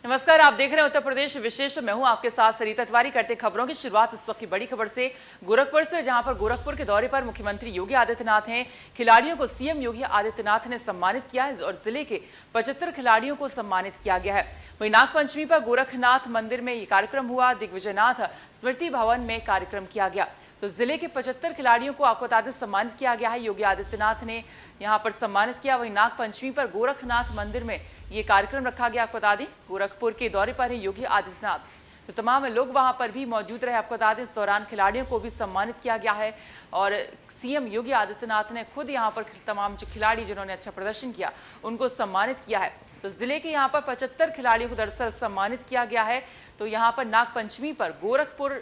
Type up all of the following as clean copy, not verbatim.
नमस्कार, आप देख रहे हैं उत्तर प्रदेश विशेष। मैं हूं आपके साथ सरिता तिवारी। करते खबरों की शुरुआत इस वक्त की बड़ी खबर से, गोरखपुर से, जहां पर गोरखपुर के दौरे पर मुख्यमंत्री योगी आदित्यनाथ हैं। खिलाड़ियों को सीएम योगी आदित्यनाथ ने सम्मानित किया है और जिले के 75 खिलाड़ियों को सम्मानित किया गया है। वहीं नागपंचमी पर गोरखनाथ मंदिर में ये कार्यक्रम हुआ। दिग्विजयनाथ स्मृति भवन में कार्यक्रम किया गया। तो जिले के 75 खिलाड़ियों को आपको बता दें सम्मानित किया गया है। योगी आदित्यनाथ ने यहाँ पर सम्मानित किया। वहीं नागपंचमी पर गोरखनाथ मंदिर में ये कार्यक्रम रखा गया। आपको बता दें गोरखपुर के दौरे पर है योगी आदित्यनाथ, तो तमाम लोग वहां पर भी मौजूद रहे। आपको बता दें इस दौरान खिलाड़ियों को भी सम्मानित किया गया है और सीएम योगी आदित्यनाथ ने खुद यहां पर तमाम जो खिलाड़ी जिन्होंने अच्छा प्रदर्शन किया उनको सम्मानित किया है। तो जिले के यहाँ पर 75 खिलाड़ियों को दरअसल सम्मानित किया गया है। तो यहाँ पर नागपंचमी पर गोरखपुर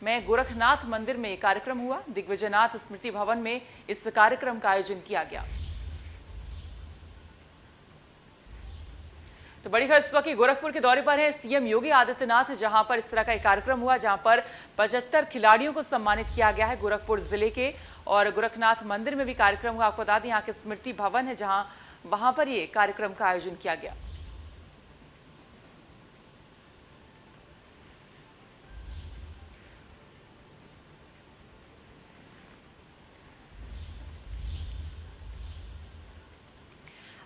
में गोरखनाथ मंदिर में कार्यक्रम हुआ। दिग्विजयनाथ स्मृति भवन में इस कार्यक्रम का आयोजन किया गया। तो बड़ी खबर इस वक्त गोरखपुर के दौरे पर है सीएम योगी आदित्यनाथ, जहां पर इस तरह का एक कार्यक्रम हुआ, जहां पर 75 खिलाड़ियों को सम्मानित किया गया है गोरखपुर जिले के। और गोरखनाथ मंदिर में भी कार्यक्रम हुआ। आपको बता दें यहाँ के स्मृति भवन है, जहां वहां पर ये कार्यक्रम का आयोजन किया गया।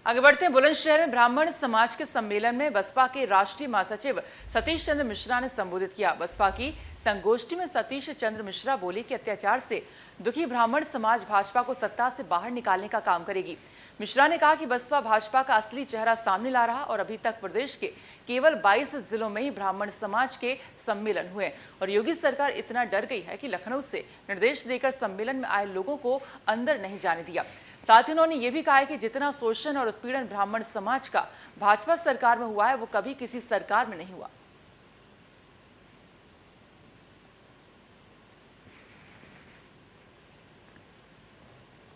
आगे बढ़ते हैं। बुलंदशहर में ब्राह्मण समाज के सम्मेलन में बसपा के राष्ट्रीय महासचिव सतीश चंद्र मिश्रा ने संबोधित किया। बसपा की संगोष्ठी में सतीश चंद्र मिश्रा बोले कि अत्याचार से दुखी ब्राह्मण समाज भाजपा को सत्ता से बाहर निकालने का काम करेगी। मिश्रा ने कहा कि बसपा भाजपा का असली चेहरा सामने ला रहा और अभी तक प्रदेश के केवल 22 जिलों में ही ब्राह्मण समाज के सम्मेलन हुए और योगी सरकार इतना डर गई है कि लखनऊ से निर्देश देकर सम्मेलन में आए लोगों को अंदर नहीं जाने दिया। साथ ही उन्होंने ये भी कहा है कि जितना शोषण और उत्पीड़न ब्राह्मण समाज का भाजपा सरकार में हुआ है वो कभी किसी सरकार में नहीं हुआ।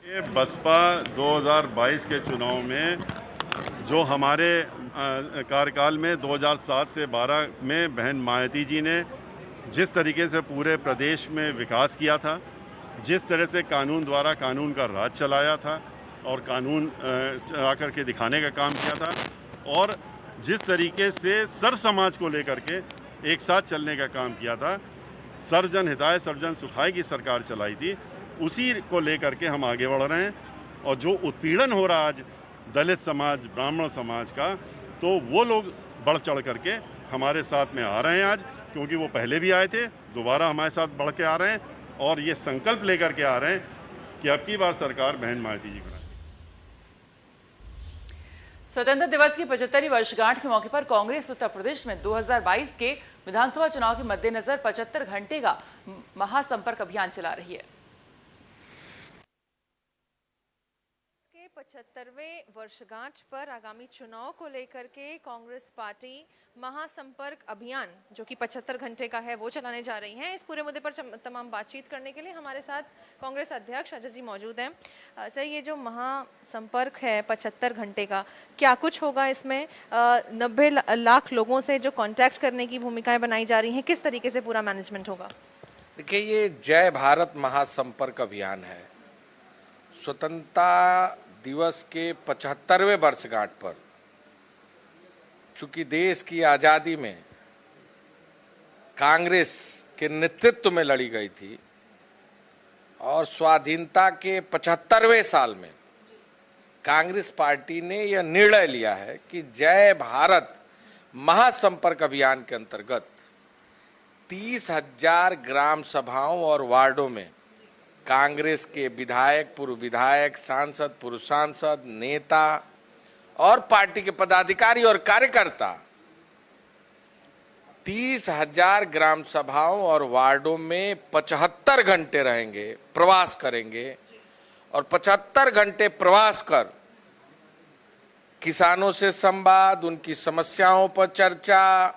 ये बसपा 2022 के चुनाव में जो हमारे कार्यकाल में 2007 से 12 में बहन मायावती जी ने जिस तरीके से पूरे प्रदेश में विकास किया था, जिस तरह से कानून द्वारा कानून का राज चलाया था और कानून चला करके दिखाने का काम किया था और जिस तरीके से सर्व समाज को लेकर के एक साथ चलने का काम किया था, सर्वजन हिताय सर्वजन सुखाय की सरकार चलाई थी, उसी को लेकर के हम आगे बढ़ रहे हैं। और जो उत्पीड़न हो रहा आज दलित समाज ब्राह्मण समाज का, तो वो लोग बढ़ चढ़ करके हमारे साथ में आ रहे हैं आज, क्योंकि वो पहले भी आए थे, दोबारा हमारे साथ बढ़ के आ रहे हैं और ये संकल्प लेकर के आ रहे हैं कि अब की बार सरकार बहन मायावती जी को। स्वतंत्रता दिवस की 75वीं वर्षगांठ के मौके पर कांग्रेस उत्तर प्रदेश में 2022 के विधानसभा चुनाव के मद्देनजर 75 घंटे का महासंपर्क अभियान चला रही है। 75वें वर्षगांठ पर आगामी चुनाव को लेकर के कांग्रेस पार्टी महासंपर्क अभियान जो कि 75 घंटे का है वो चलाने जा रही हैं। इस पूरे मुद्दे पर तमाम बातचीत करने के लिए हमारे साथ कांग्रेस अध्यक्ष अजय जी मौजूद हैं। सर, ये जो महासंपर्क है 75 घंटे का, क्या कुछ होगा इसमें? 90 लाख लोगों से जो कॉन्टैक्ट करने की भूमिकाएं बनाई जा रही हैं, किस तरीके से पूरा मैनेजमेंट होगा? देखिए, ये जय भारत महासंपर्क अभियान है। स्वतंत्रता दिवस के 75वें वर्षगांठ पर, चूंकि देश की आज़ादी में कांग्रेस के नेतृत्व में लड़ी गई थी और स्वाधीनता के 75वें साल में कांग्रेस पार्टी ने यह निर्णय लिया है कि जय भारत महासंपर्क अभियान के अंतर्गत 30,000 ग्राम सभाओं और वार्डों में कांग्रेस के विधायक, पूर्व विधायक, सांसद, पूर्व सांसद, नेता और पार्टी के पदाधिकारी और कार्यकर्ता 30,000 ग्राम सभाओं और वार्डों में 75 घंटे रहेंगे, प्रवास करेंगे और 75 घंटे प्रवास कर किसानों से संवाद, उनकी समस्याओं पर चर्चा,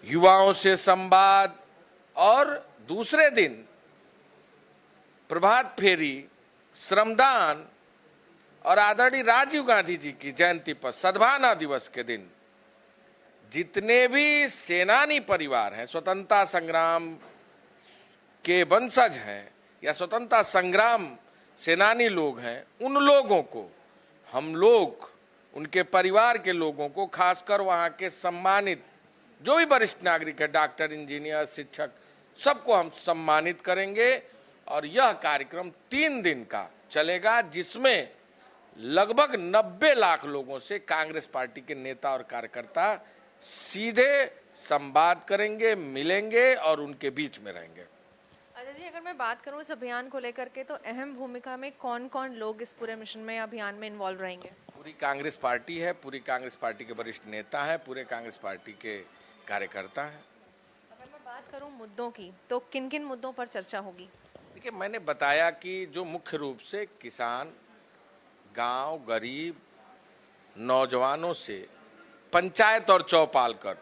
युवाओं से संवाद और दूसरे दिन प्रभात फेरी, श्रमदान और आदरणीय राजीव गांधी जी की जयंती पर सद्भावना दिवस के दिन जितने भी सेनानी परिवार हैं, स्वतंत्रता संग्राम के वंशज हैं या स्वतंत्रता संग्राम सेनानी लोग हैं, उन लोगों को हम लोग उनके परिवार के लोगों को, खासकर वहाँ के सम्मानित जो भी वरिष्ठ नागरिक है, डॉक्टर, इंजीनियर, शिक्षक, सबको हम सम्मानित करेंगे। और यह कार्यक्रम 3 दिन का चलेगा, जिसमें लगभग 90 लाख लोगों से कांग्रेस पार्टी के नेता और कार्यकर्ता सीधे संवाद करेंगे, मिलेंगे और उनके बीच में रहेंगे। अजय जी, अगर मैं बात करूं इस अभियान को लेकर के, तो अहम भूमिका में कौन कौन लोग इस पूरे मिशन में, अभियान में इन्वॉल्व रहेंगे? पूरी कांग्रेस पार्टी है, पूरी कांग्रेस पार्टी के वरिष्ठ नेता हैं, पूरे कांग्रेस पार्टी के कार्यकर्ता हैं। अगर मैं बात करूं मुद्दों की, तो किन किन मुद्दों पर चर्चा होगी? देखिए, मैंने बताया कि जो मुख्य रूप से किसान, गांव, गरीब, नौजवानों से पंचायत और चौपाल कर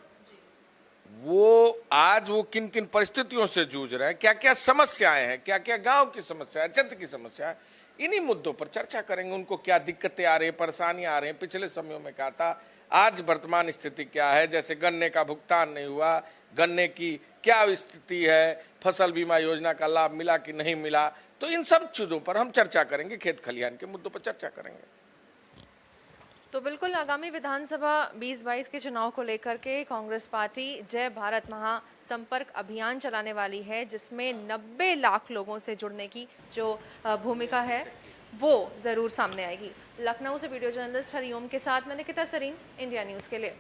वो आज वो किन किन परिस्थितियों से जूझ रहे हैं, क्या क्या समस्याएं हैं, क्या क्या गांव की समस्या है, क्षेत्र की समस्या है, इन्हीं मुद्दों पर चर्चा करेंगे। उनको क्या दिक्कतें आ रही हैं, परेशानियां आ रही हैं, पिछले समयों में क्या था, आज वर्तमान स्थिति क्या है, जैसे गन्ने का भुगतान नहीं हुआ, गन्ने की क्या स्थिति है, फसल बीमा योजना का लाभ मिला कि नहीं मिला, तो इन सब चीजों पर हम चर्चा करेंगे, खेत खलिहान के मुद्दों पर चर्चा करेंगे। तो बिल्कुल आगामी विधानसभा 2022 के चुनाव को लेकर के कांग्रेस पार्टी जय भारत महासंपर्क अभियान चलाने वाली है, जिसमें 90 लाख लोगों से जुड़ने की जो भूमिका है वो जरूर सामने आएगी। लखनऊ से वीडियो जर्नलिस्ट हरिओम के साथ मैं निकिता सरीन, इंडिया न्यूज के लिए।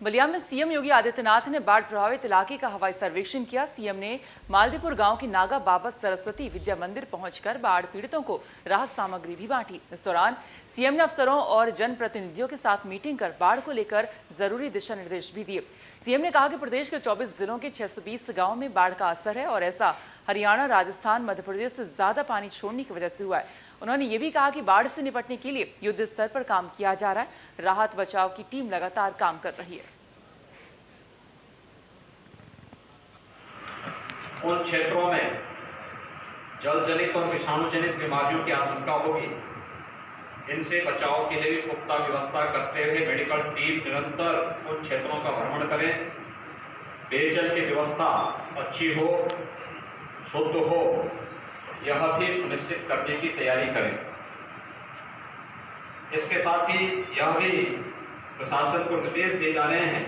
बलिया में सीएम योगी आदित्यनाथ ने बाढ़ प्रभावित इलाके का हवाई सर्वेक्षण किया। सीएम ने मालदीपुर गांव की नागा बाबा सरस्वती विद्या मंदिर पहुंचकर बाढ़ पीड़ितों को राहत सामग्री भी बांटी। इस दौरान सीएम ने अफसरों और जनप्रतिनिधियों के साथ मीटिंग कर बाढ़ को लेकर जरूरी दिशा निर्देश भी दिए। सीएम ने कहा कि प्रदेश के 24 जिलों के 620 गाँव में बाढ़ का असर है और ऐसा हरियाणा, राजस्थान, मध्य प्रदेश से ज्यादा पानी छोड़ने की वजह से हुआ है। उन्होंने ये भी कहा कि बाढ़ से निपटने के लिए युद्ध स्तर पर काम किया जा रहा है। राहत बचाव की टीम लगातार काम कर रही है। उन क्षेत्रों में जल जनित और विषाणु जनित बीमारियों की आशंका होगी, इनसे बचाव के लिए भी पुख्ता व्यवस्था करते हुए मेडिकल टीम निरंतर उन क्षेत्रों का भ्रमण करें। पेयजल की व्यवस्था अच्छी हो, शुद्ध हो, यह भी सुनिश्चित करने की तैयारी करें। इसके साथ ही यह भी प्रशासन को निर्देश दिए जा रहे हैं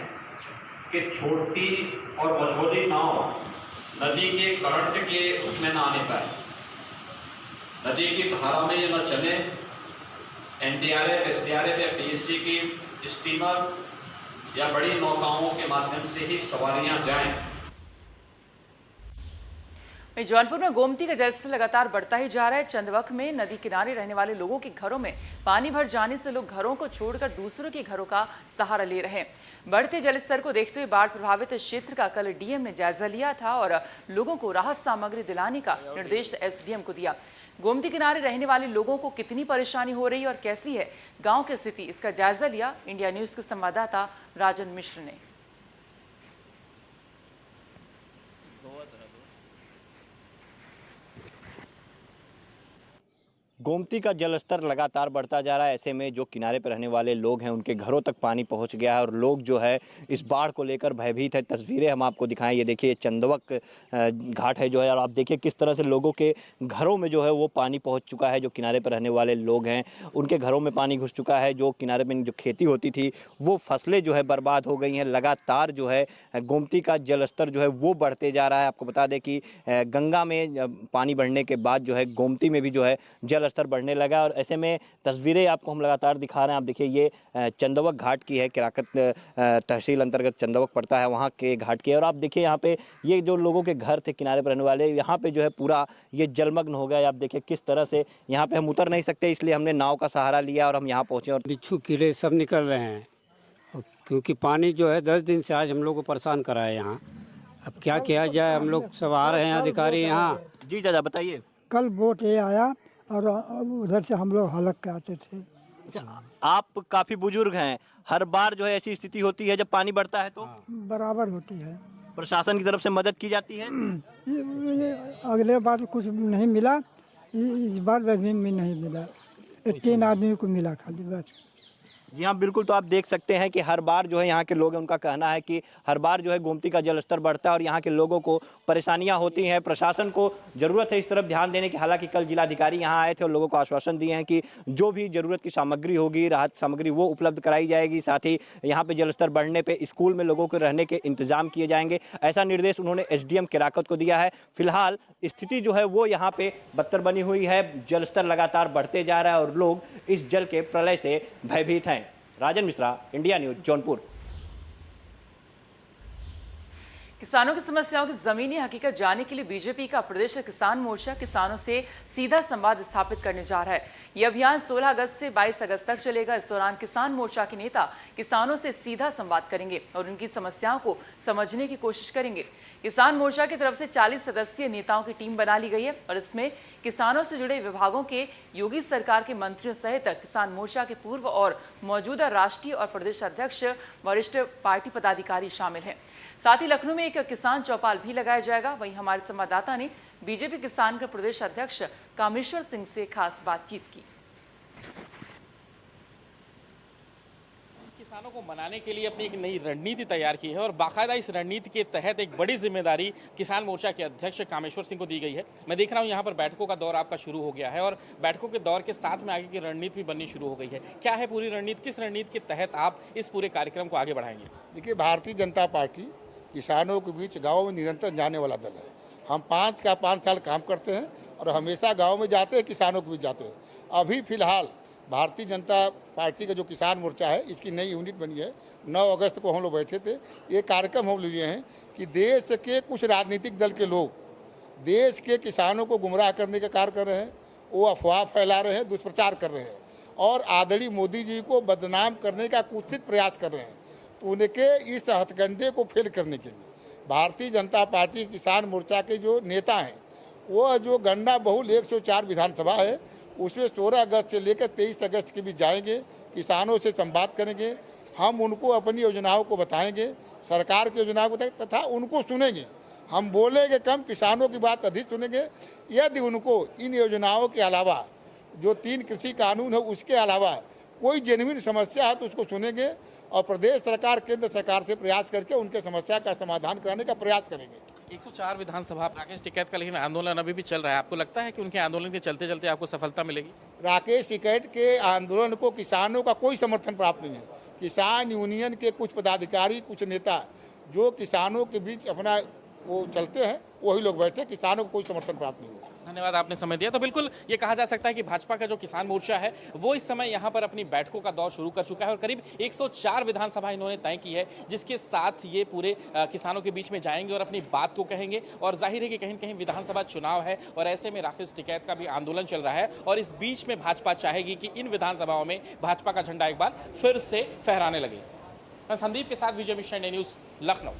कि छोटी और मझोली नाव नदी के करंट के उसमें न आने पाए, नदी की धारा में ये न चले। एनडीआरएफ, एसडीआरएफ या पीएससी की स्टीमर या बड़ी नौकाओं के माध्यम से ही सवारियां जाएं। जौनपुर में गोमती का जलस्तर लगातार बढ़ता ही जा रहा है। चंदवक में नदी किनारे रहने वाले लोगों के घरों में पानी भर जाने से लोग घरों को छोड़कर दूसरों के घरों का सहारा ले रहे हैं। बढ़ते जलस्तर को देखते हुए बाढ़ प्रभावित क्षेत्र का कल डीएम ने जायजा लिया था और लोगों को राहत सामग्री दिलाने का निर्देश एसडीएम को दिया। गोमती किनारे रहने वाले लोगों को कितनी परेशानी हो रही है और कैसी है गाँव की स्थिति, इसका जायजा लिया इंडिया न्यूज के संवाददाता राजन मिश्र ने। गोमती का जलस्तर लगातार बढ़ता जा रहा है। ऐसे में जो किनारे पर रहने वाले लोग हैं उनके घरों तक पानी पहुंच गया है और लोग जो है इस बाढ़ को लेकर भयभीत है। तस्वीरें हम आपको दिखाएं, ये देखिए चंदवक घाट है जो है, और आप देखिए किस तरह से लोगों के घरों में जो है वो पानी पहुंच चुका है। जो किनारे पर रहने वाले लोग हैं उनके घरों में पानी घुस चुका है। जो किनारे पर जो खेती होती थी वो फसलें जो है बर्बाद हो गई हैं। लगातार जो है गोमती का जलस्तर जो है वो बढ़ते जा रहा है। आपको बता दें कि गंगा में पानी बढ़ने के बाद जो है गोमती में भी जो है जल स्तर बढ़ने लगा। और ऐसे में तस्वीरें आपको हम लगातार दिखा रहे हैं। आप देखिए ये चंदवक घाट की है, किराकत तहसील अंतर्गत चंदवक पड़ता है, वहाँ के घाट की है। और आप देखिए यहाँ पे ये जो लोगों के घर थे किनारे पर रहने वाले, यहाँ पे जो है पूरा ये जलमग्न हो गया। आप देखिए किस तरह से यहाँ पे हम उतर नहीं सकते, इसलिए हमने नाव का सहारा लिया और हम यहाँ पहुँचे। और बिच्छू कीड़े सब निकल रहे हैं क्योंकि पानी जो है 10 दिन से आज हम लोग को परेशान करा है यहाँ। अब क्या किया जाए, हम लोग सब आ रहे हैं अधिकारी यहाँ। जी दादा बताइए। कल बोट ये आया और उधर से हम लोग हलक के आते थे। आप काफी बुजुर्ग हैं, हर बार जो है ऐसी स्थिति होती है जब पानी बढ़ता है तो बराबर होती है। प्रशासन की तरफ से मदद की जाती है? अगले बार कुछ नहीं मिला, इस बार भी नहीं मिला। 3 आदमी को मिला खाली बस। जी हाँ, बिल्कुल। तो आप देख सकते हैं कि हर बार जो है यहाँ के लोग हैं, उनका कहना है कि हर बार जो है गोमती का जलस्तर बढ़ता है और यहाँ के लोगों को परेशानियाँ होती हैं। प्रशासन को ज़रूरत है इस तरफ ध्यान देने की। हालांकि कल जिलाधिकारी यहाँ आए थे और लोगों को आश्वासन दिए हैं कि जो भी ज़रूरत की सामग्री होगी, राहत सामग्री, वो उपलब्ध कराई जाएगी। साथ ही यहाँ पे जलस्तर बढ़ने पे स्कूल में लोगों को रहने के इंतजाम किए जाएंगे। ऐसा निर्देश उन्होंने एसडीएम केराकत को दिया है। फिलहाल स्थिति जो है वो यहाँ पे बदतर बनी हुई है। जलस्तर लगातार बढ़ते जा रहा है और लोग इस जल के प्रलय से भयभीत हैं। Rajan Mishra, India news, Jaunpur. किसानों की समस्याओं की जमीनी हकीकत जानने के लिए बीजेपी का प्रदेश किसान मोर्चा किसानों से सीधा संवाद स्थापित करने जा रहा है। यह अभियान 16 अगस्त से 22 अगस्त तक चलेगा। इस दौरान किसान मोर्चा के नेता किसानों से सीधा संवाद करेंगे और उनकी समस्याओं को समझने की कोशिश करेंगे। किसान मोर्चा की तरफ से 40 सदस्यीय नेताओं की टीम बना ली गई है और इसमें किसानों से जुड़े विभागों के योगी सरकार के मंत्रियों सहित किसान मोर्चा के पूर्व और मौजूदा राष्ट्रीय और प्रदेश अध्यक्ष, वरिष्ठ पार्टी पदाधिकारी शामिल हैं। साथ ही लखनऊ में एक किसान चौपाल भी लगाया जाएगा। वहीं हमारे संवाददाता ने बीजेपी किसान के प्रदेश अध्यक्ष कामेश्वर सिंह से खास बातचीत की। किसानों को मनाने के लिए अपनी एक नई रणनीति तैयार की है और बाकायदा इस रणनीति के तहत एक बड़ी जिम्मेदारी किसान मोर्चा के अध्यक्ष कामेश्वर सिंह को दी गई है। मैं देख रहा हूं यहाँ पर बैठकों का दौर आपका शुरू हो गया है और बैठकों के दौर के साथ में आगे की रणनीति भी बननी शुरू हो गई है। क्या है पूरी रणनीति, किस रणनीति के तहत आप इस पूरे कार्यक्रम को आगे बढ़ाएंगे? देखिए, भारतीय जनता पार्टी किसानों के बीच गाँव में निरंतर जाने वाला दल है। हम 5 साल काम करते हैं और हमेशा गाँव में जाते हैं, किसानों के बीच जाते हैं। अभी फिलहाल भारतीय जनता पार्टी का जो किसान मोर्चा है, इसकी नई यूनिट बनी है। 9 अगस्त को हम लोग बैठे थे। ये कार्यक्रम हम लिए हैं कि देश के कुछ राजनीतिक दल के लोग देश के किसानों को गुमराह करने का कार्य कर रहे हैं, वो अफवाह फैला रहे हैं, दुष्प्रचार कर रहे हैं और आदरणीय मोदी जी को बदनाम करने का कुत्सित प्रयास कर रहे हैं। तो उनके इस हथकंडे को फेल करने के लिए भारतीय जनता पार्टी किसान मोर्चा के जो नेता हैं, वो जो गन्ना बहुल 104 विधानसभा है, उसमें 16 अगस्त से लेकर 23 अगस्त के बीच जाएंगे, किसानों से संवाद करेंगे। हम उनको अपनी योजनाओं को बताएंगे, सरकार की योजनाओं को बताएंगे तथा उनको सुनेंगे। हम बोलेंगे कम, किसानों की बात अधिक सुनेंगे। यदि उनको इन योजनाओं के अलावा जो 3 कृषि कानून है उसके अलावा कोई जेन्युइन समस्या है तो उसको सुनेंगे और प्रदेश सरकार, केंद्र सरकार से प्रयास करके उनके समस्या का समाधान कराने का प्रयास करेंगे। 104 विधानसभा राकेश टिकैत का लेकिन आंदोलन अभी भी चल रहा है। आपको लगता है कि उनके आंदोलन के चलते चलते आपको सफलता मिलेगी? राकेश टिकैत के आंदोलन को किसानों का कोई समर्थन प्राप्त नहीं है। किसान यूनियन के कुछ पदाधिकारी, कुछ नेता जो किसानों के बीच अपना वो चलते हैं, वही लोग बैठे, किसानों को कोई समर्थन प्राप्त नहीं है। धन्यवाद, आपने समय दिया। तो बिल्कुल ये कहा जा सकता है कि भाजपा का जो किसान मोर्चा है वो इस समय यहाँ पर अपनी बैठकों का दौर शुरू कर चुका है और करीब 104 विधानसभा इन्होंने तय की है, जिसके साथ ये पूरे किसानों के बीच में जाएंगे और अपनी बात को कहेंगे। और जाहिर है कि कहीं न कहीं विधानसभा चुनाव है और ऐसे में राकेश टिकैत का भी आंदोलन चल रहा है और इस बीच में भाजपा चाहेगी कि इन विधानसभाओं में भाजपा का झंडा एक बार फिर से फहराने लगे। मैं संदीप के साथ विजय मिश्रा, इंडिया न्यूज, लखनऊ।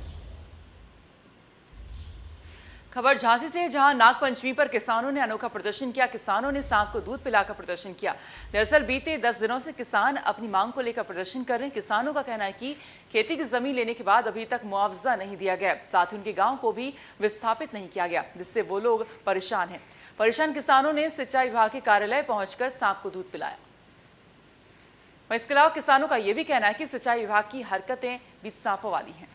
खबर झांसी से, जहां नागपंचमी पर किसानों ने अनोखा प्रदर्शन किया। किसानों ने सांप को दूध पिलाकर प्रदर्शन किया। दरअसल बीते 10 दिनों से किसान अपनी मांग को लेकर प्रदर्शन कर रहे हैं। किसानों का कहना है कि खेती की जमीन लेने के बाद अभी तक मुआवजा नहीं दिया गया, साथ ही उनके गांव को भी विस्थापित नहीं किया गया, जिससे वो लोग परेशान हैं। परेशान किसानों ने सिंचाई विभाग के कार्यालय पहुंचकर सांप को दूध पिलाया। इसके अलावा किसानों का यह भी कहना है कि सिंचाई विभाग की हरकतें भी सांपों वाली हैं।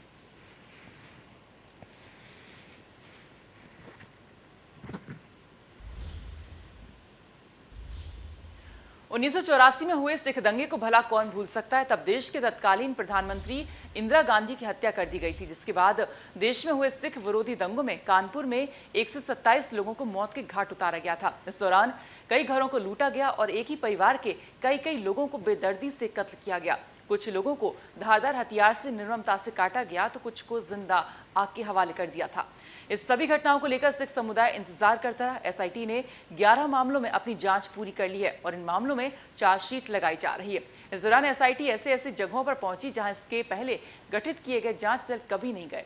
1984 में हुए सिख दंगे को भला कौन भूल सकता है। तब देश के तत्कालीन प्रधानमंत्री इंदिरा गांधी की हत्या कर दी गई थी, जिसके बाद देश में हुए सिख विरोधी दंगों में कानपुर में 127 लोगों को मौत के घाट उतारा गया था। इस दौरान कई घरों को लूटा गया और एक ही परिवार के कई लोगों को बेदर्दी से कत्ल किया गया। कुछ लोगों को धारदार हथियार से निर्ममता से काटा गया तो कुछ को जिंदा आग के हवाले कर दिया था। इस सभी घटनाओं को लेकर सिख समुदाय इंतजार करता रहा। एसआईटी ने 11 मामलों में अपनी जांच पूरी कर ली है और इन मामलों में चार्जशीट लगाई जा रही है। इस दौरान एसआईटी ऐसे जगहों पर पहुंची जहां इसके पहले गठित किए गए जांच दल कभी नहीं गए।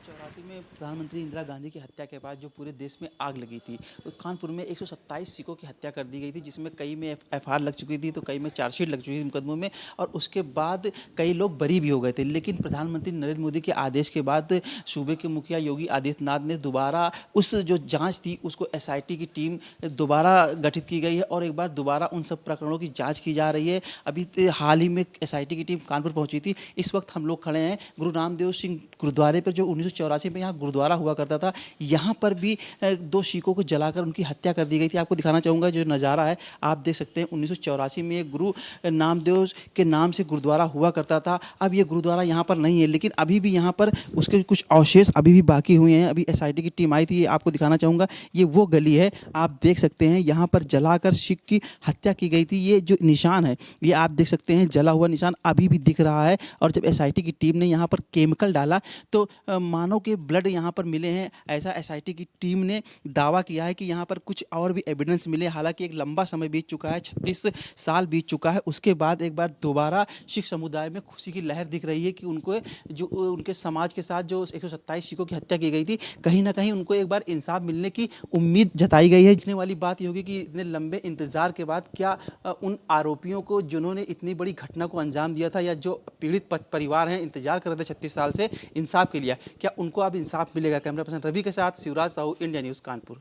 1984 में प्रधानमंत्री इंदिरा गांधी की हत्या के बाद जो पूरे देश में आग लगी थी, तो कानपुर में 127 सिखों की हत्या कर दी गई थी, जिसमें कई में एफआईआर लग चुकी थी, तो कई में चार्जशीट लग चुकी थी मुकदमों में, और उसके बाद कई लोग बरी भी हो गए थे। लेकिन प्रधानमंत्री नरेंद्र मोदी के आदेश के बाद सूबे के मुखिया योगी आदित्यनाथ ने दोबारा उस जो जाँच थी उसको SIT की टीम दोबारा गठित की गई है, और एक बार दोबारा उन सब प्रकरणों की जाँच की जा रही है। अभी हाल ही में SIT की टीम कानपुर पहुँची थी। इस वक्त हम लोग खड़े हैं गुरु रामदेव सिंह गुरुद्वारे पर, जो 1984 में यहाँ गुरुद्वारा हुआ करता था। यहाँ पर भी 2 सिखों को जलाकर उनकी हत्या कर दी गई थी। आपको दिखाना चाहूँगा जो नज़ारा है, आप देख सकते हैं 1984 में गुरु नामदेव के नाम से गुरुद्वारा हुआ करता था। अब ये गुरुद्वारा यहाँ पर नहीं है, लेकिन अभी भी यहाँ पर उसके कुछ अवशेष अभी भी बाकी हुए हैं। अभी SIT की टीम आई थी, ये आपको दिखाना चाहूँगा। ये वो गली है, आप देख सकते हैं, यहाँ पर जलाकर सिख की हत्या की गई थी। ये जो निशान है, ये आप देख सकते हैं, जला हुआ निशान अभी भी दिख रहा है। और जब SIT की टीम ने यहाँ पर केमिकल डाला तो मानव के ब्लड यहाँ पर मिले हैं, ऐसा SIT की टीम ने दावा किया है कि यहाँ पर कुछ और भी एविडेंस मिले। हालांकि एक लंबा समय बीत चुका है, 36 साल बीत चुका है। उसके बाद एक बार दोबारा सिख समुदाय में खुशी की लहर दिख रही है कि उनको जो उनके समाज के साथ जो 127 सिखों की हत्या की गई थी, कहीं ना कहीं उनको एक बार इंसाफ मिलने की उम्मीद जताई गई है। देखने वाली बात ये होगी कि इतने लंबे इंतजार के बाद क्या उन आरोपियों को जिन्होंने इतनी बड़ी घटना को अंजाम दिया था, या जो पीड़ित परिवार हैं इंतजार कर रहे थे 36 साल से इंसाफ के लिए, क्या उनको अब इंसाफ मिलेगा? कैमरा पर्सन रवि के साथ शिवराज साहू, इंडिया न्यूज़, कानपुर।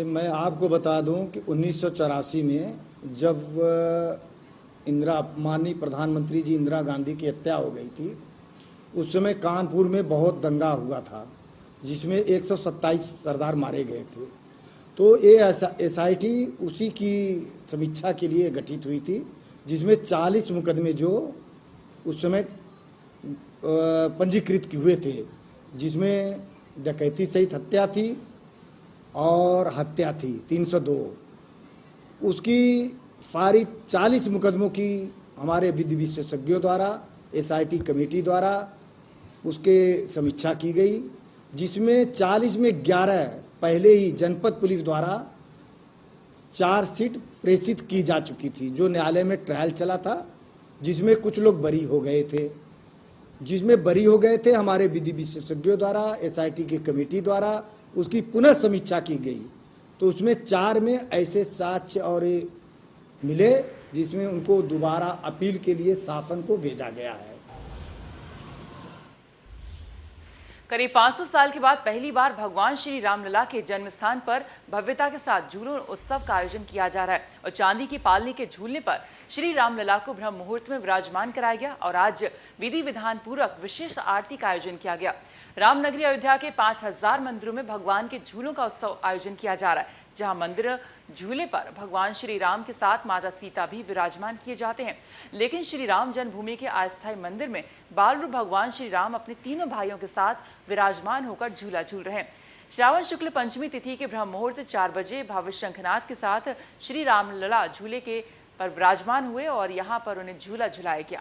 मैं आपको बता दूं कि 1984 में जब माननीय प्रधानमंत्री जी इंदिरा गांधी की हत्या हो गई थी, उस समय कानपुर में बहुत दंगा हुआ था, जिसमें 127 सरदार मारे गए थे। तो ये SIT उसी की समीक्षा के लिए गठित हुई थी, जिसमें 40 मुकदमे जो उस समय पंजीकृत हुए थे, जिसमें डकैती सहित हत्या थी और हत्या थी 302। उसकी सारी 40 मुकदमों की हमारे विधि विशेषज्ञों द्वारा SIT कमेटी द्वारा उसके समीक्षा की गई, जिसमें 40 में 11 पहले ही जनपद पुलिस द्वारा चार्जशीट प्रेषित की जा चुकी थी, जो न्यायालय में ट्रायल चला था, जिसमें कुछ लोग बरी हो गए थे। जिसमें बरी हो गए थे हमारे विधि विशेषज्ञों द्वारा, SIT की कमेटी द्वारा उसकी पुनः समीक्षा की गई, तो उसमें 4 में ऐसे साक्ष्य और मिले जिसमें उनको दोबारा अपील के लिए शासन को भेजा गया है। करीब 500 साल के बाद पहली बार भगवान श्री रामलला के जन्म स्थान पर भव्यता के साथ झूलों उत्सव का आयोजन किया जा रहा है, और चांदी की पालनी के झूलने पर श्री रामलला को ब्रह्म मुहूर्त में विराजमान कराया गया, और आज विधि विधान पूर्वक विशेष आरती का आयोजन किया गया। रामनगरी अयोध्या के 5000 मंदिरों में भगवान के झूलों का उत्सव आयोजन किया जा रहा है, जहां मंदिर झूले पर भगवान श्री राम के साथ माता सीता भी विराजमान किए जाते हैं। लेकिन श्री राम जन्मभूमि के अस्थायी मंदिर में बाल रूप भगवान श्री राम अपने तीनों भाइयों के साथ विराजमान होकर झूला झूल रहे हैं। श्रावण शुक्ल पंचमी तिथि के ब्रह्म मुहूर्त 4 बजे भव्य शंखनाद के साथ श्री रामलला झूले के पर विराजमान हुए, और यहाँ पर उन्हें झूला झुलाया गया।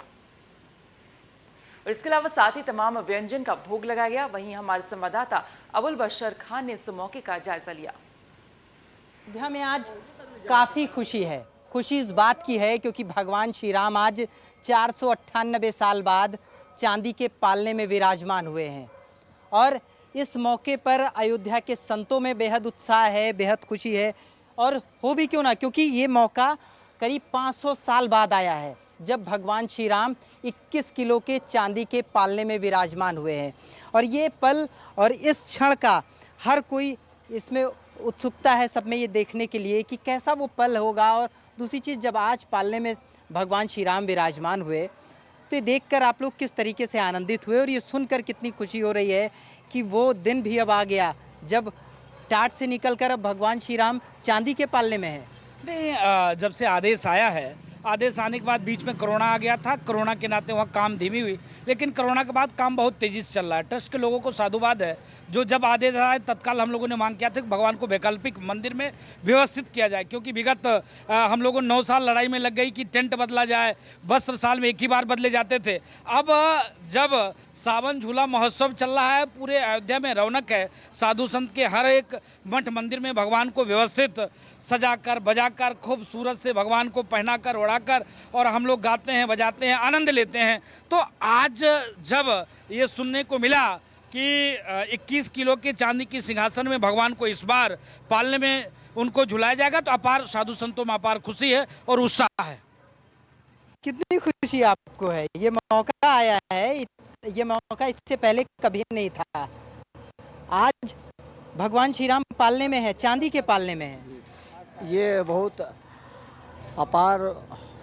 और इसके अलावा साथ ही तमाम व्यंजन का भोग लगाया गया। वहीं हमारे संवाददाता अबुल बशर खान ने इस मौके का जायजा लिया। हमें आज काफ़ी खुशी है। खुशी इस बात की है क्योंकि भगवान श्री राम आज 498 साल बाद चांदी के पालने में विराजमान हुए हैं, और इस मौके पर अयोध्या के संतों में बेहद उत्साह है, बेहद खुशी है। और हो भी क्यों ना, क्योंकि ये मौका करीब 500 साल बाद आया है, जब भगवान श्री राम 21 किलो के चांदी के पालने में विराजमान हुए हैं। और ये पल और इस क्षण का हर कोई इसमें उत्सुकता है सब में ये देखने के लिए कि कैसा वो पल होगा। और दूसरी चीज़, जब आज पालने में भगवान श्री राम विराजमान हुए, तो ये देखकर आप लोग किस तरीके से आनंदित हुए, और ये सुनकर कितनी खुशी हो रही है कि वो दिन भी अब आ गया जब टाट से निकलकर अब भगवान श्री राम चांदी के पालने में है। नहीं, जब से आदेश आया है, आदेश आने के बाद बीच में कोरोना आ गया था, कोरोना के नाते वहाँ काम धीमी हुई, लेकिन कोरोना के बाद काम बहुत तेज़ी से चल रहा है। ट्रस्ट के लोगों को साधुवाद है, जो जब आदेश आया तत्काल हम लोगों ने मांग किया था कि भगवान को वैकल्पिक मंदिर में व्यवस्थित किया जाए, क्योंकि विगत हम लोगों 9 साल लड़ाई में लग गई कि टेंट बदला जाए, वस्त्र साल में एक ही बार बदले जाते थे। अब जब सावन झूला महोत्सव चल रहा है। पूरे अयोध्या में रौनक है। साधु संत के हर एक मठ मंदिर में भगवान को व्यवस्थित सजाकर बजाकर खूबसूरत से भगवान को पहनाकर ओढ़ाकर और हम लोग गाते हैं, बजाते हैं, आनंद लेते हैं। तो आज जब ये सुनने को मिला कि 21 किलो के चांदी की सिंहासन में भगवान को इस बार पालने में उनको झुलाया जाएगा, तो अपार साधु संतों में अपार खुशी है और उत्साह है। कितनी खुशी आपको है? ये मौका आया है, ये मौका इससे पहले कभी नहीं था। आज भगवान श्री राम पालने में है, चांदी के पालने में है। ये बहुत अपार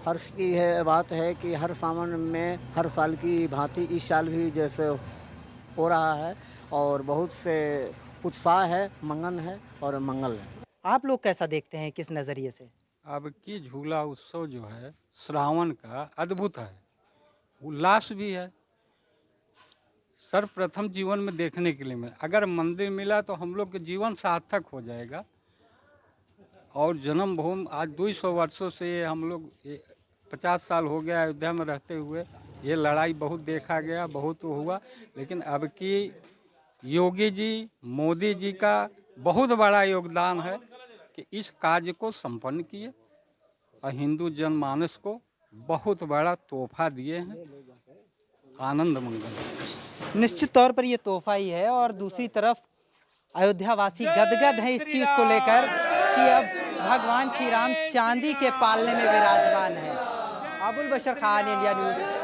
हर्ष की है बात है कि हर सावन में हर साल की भांति इस साल भी जैसे हो रहा है और बहुत से उत्साह है, मंगन है और मंगल है। आप लोग कैसा देखते हैं, किस नज़रिए से? अब की झूला उत्सव जो है श्रावण का अद्भुत है, उल्लास भी है। सर्वप्रथम जीवन में देखने के लिए मिला, अगर मंदिर मिला तो हम लोग के जीवन सार्थक हो जाएगा। और जन्मभूमि आज 200 वर्षों से हम लोग 50 साल हो गया अयोध्या में रहते हुए, ये लड़ाई बहुत देखा गया, बहुत हुआ, लेकिन अब की योगी जी, मोदी जी का बहुत बड़ा योगदान है कि इस कार्य को संपन्न किए और हिंदू जनमानस को बहुत बड़ा तोहफा दिए हैं। आनंद मंगल। निश्चित तौर पर ये तोहफा ही है और दूसरी तरफ अयोध्यावासी गदगद हैं इस चीज़ को लेकर कि अब भगवान श्री राम चांदी के पालने में विराजमान है। अबुल बशर खान, इंडिया न्यूज़।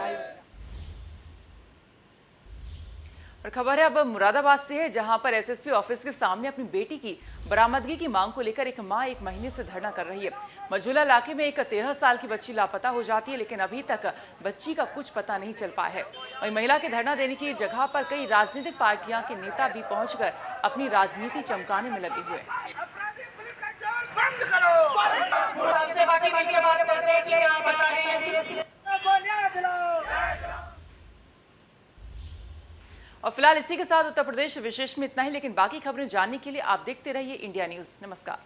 और खबर है अब मुरादाबाद से है, जहां पर एसएसपी ऑफिस के सामने अपनी बेटी की बरामदगी की मांग को लेकर एक मां 1 महीने से धरना कर रही है। मजूला इलाके में एक 13 साल की बच्ची लापता हो जाती है, लेकिन अभी तक बच्ची का कुछ पता नहीं चल पाया है। वहीं महिला के धरना देने की जगह पर कई राजनीतिक पार्टियां के नेता भी पहुंचकर अपनी राजनीति चमकाने में लगे हुए हैं। और फिलहाल इसी के साथ उत्तर प्रदेश विशेष में इतना ही, लेकिन बाकी खबरें जानने के लिए आप देखते रहिए इंडिया न्यूज़। नमस्कार।